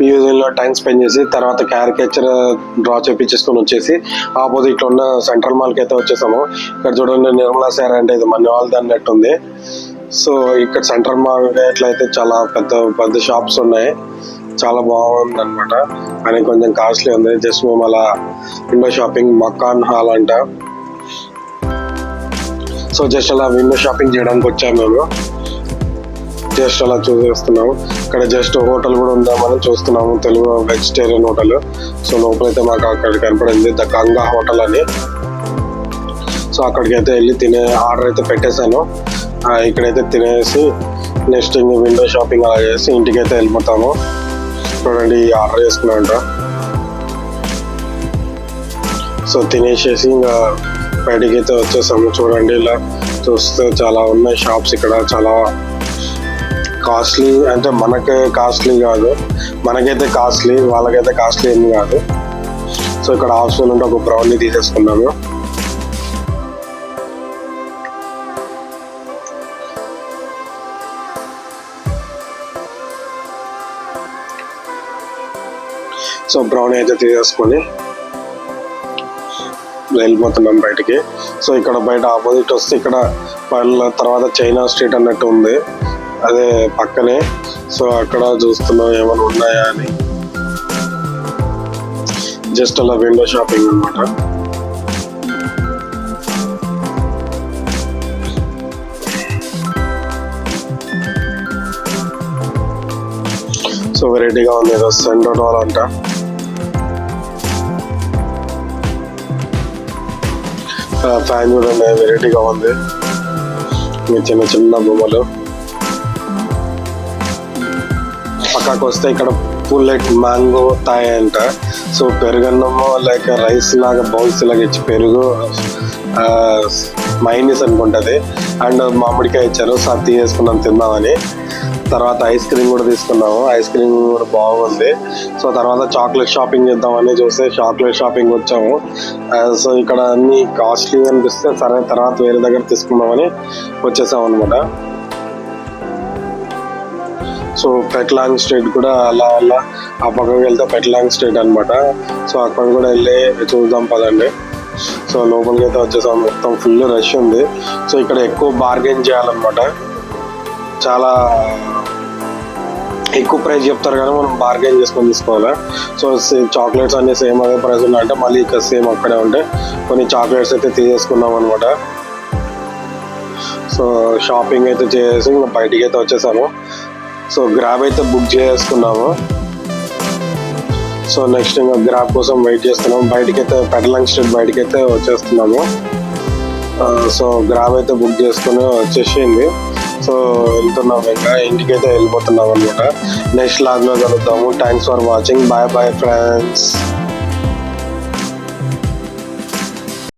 మ్యూజియంలో time spend చేసి తర్వాత క్యారికేచర్ డ్రా చేపించేసుకొని వచ్చేసి ఆపోజిట్లో ఉన్న సెంట్రల్ మాల్కి అయితే వచ్చేసాము. ఇక్కడ చూడండి నిర్మలా సార్ అంటే ఇది మన వాళ్ళది అన్నట్టు ఉంది. సో ఇక్కడ సెంట్రల్ మార్కెట్లో అయితే చాలా పెద్ద పెద్ద షాప్స్ ఉన్నాయి. చాలా బాగుంది అనమాట. కానీ కొంచెం కాస్ట్లీ ఉంది. జస్ట్ మేము అలా విండో షాపింగ్ మకాన్ హాల్ అంట. సో జస్ట్ అలా విండో షాపింగ్ చేయడానికి వచ్చాము మేము. జస్ట్ అలా చూసేస్తున్నాము. ఇక్కడ జస్ట్ హోటల్ కూడా ఉందామని చూస్తున్నాము, తెలుగు వెజిటేరియన్ హోటల్. సో లోపలైతే మాకు అక్కడ కనపడింది ద గంగా హోటల్ అని. సో అక్కడికైతే వెళ్ళి తినే ఆర్డర్ అయితే పెట్టేశాను. ఇక్కడైతే తినేసి నెక్స్ట్ ఇంక విండో షాపింగ్ అలా చేసి ఇంటికి అయితే వెళ్ళిపోతాము. చూడండి ఆర్డర్ చేసుకున్నాంట. సో తినేసేసి ఇంకా బయటికి అయితే వచ్చేసాము. చూడండి ఇలా చూస్తే చాలా ఉన్నాయి షాప్స్ ఇక్కడ. చాలా కాస్ట్లీ అంటే మనకే కాస్ట్లీ కాదు, మనకైతే కాస్ట్లీ, వాళ్ళకైతే కాస్ట్లీ ఏమి కాదు. సో ఇక్కడ ఆప్షన్ ఉంటే ఒక బ్రౌన్నీ తీసేసుకున్నాము. సో బ్రౌనీ అయితే తీసేసుకొని వెళ్ళిపోతున్నాం బయటికి. సో ఇక్కడ బయట ఆపోజిట్ వస్తే ఇక్కడ తర్వాత చైనా స్ట్రీట్ అన్నట్టు ఉంది, అదే పక్కనే. సో అక్కడ చూస్తున్నాం ఏమైనా ఉన్నాయా అని. జస్ట్ అలా విండో షాపింగ్ అనమాట. సో వెరైటీగా ఉంది ఏదో సెండోల్ అంట. ఫ్యాన్ చూడండి వెరైటీగా ఉంది, చిన్న చిన్న బొమ్మలు. పక్కకు వస్తే ఇక్కడ పుల్లెట్ మ్యాంగో తాయ్ అంట. సో పెరుగన్నము లైక్ రైస్ లాగా బౌల్స్ లాగా ఇచ్చి పెరుగు మైనీస్ అనుకుంటుంది అండ్ మామిడికాయ ఇచ్చారు. సో అది తీసుకున్నాం తిందామని. తర్వాత ఐస్ క్రీమ్ కూడా తీసుకున్నాము. ఐస్ క్రీమ్ కూడా బాగుంది. సో తర్వాత చాక్లెట్ షాపింగ్ చేద్దామని చూస్తే చాక్లెట్ షాపింగ్ వచ్చాము. సో ఇక్కడ అన్ని కాస్ట్లీ అనిపిస్తే సరే తర్వాత వేరే దగ్గర తీసుకుందామని వచ్చేసాం అనమాట. సో పెట్లాంగ్ స్ట్రీట్ కూడా అలా అలా ఆ పక్కకి వెళ్తే పెట్లాంగ్ స్ట్రీట్ అనమాట. సో అక్కడ కూడా వెళ్ళి చూద్దాం పదండి. సో లోపలికి అయితే వచ్చేసాం. మొత్తం ఫుల్ రష్ ఉంది. సో ఇక్కడ ఎక్కువ బార్గెన్ చేయాలన్నమాట. చాలా ఎక్కువ ప్రైస్ చెప్తారు కానీ మనం బార్గెన్ చేసుకొని తీసుకోవాలి. సో చాక్లెట్స్ అన్ని సేమ్ అదే ప్రైస్ ఉన్నాయంటే మళ్ళీ ఇక్కడ సేమ్ అక్కడే ఉంటే కొన్ని చాక్లెట్స్ అయితే తీసేసుకున్నాం అనమాట. సో షాపింగ్ అయితే చేసి ఇంకా బయటికి అయితే వచ్చేసాము. సో గ్రాబ్ అయితే బుక్ చేసుకున్నాము. సో నెక్స్ట్ ఇంకా గ్రాబ్ కోసం వెయిట్ చేస్తున్నాము. బయటికి అయితే పెటలాంగ్ స్ట్రీట్ బయటికి అయితే వచ్చేస్తున్నాము. సో గ్రాబ్ అయితే బుక్ చేసుకుని వచ్చేసింది. సో వెళ్తున్నాం, ఇంకా ఇంటికైతే వెళ్ళిపోతున్నాం అనమాట. నెక్స్ట్ లాగ్లో కలుద్దాము. Thanks for watching. Bye bye friends.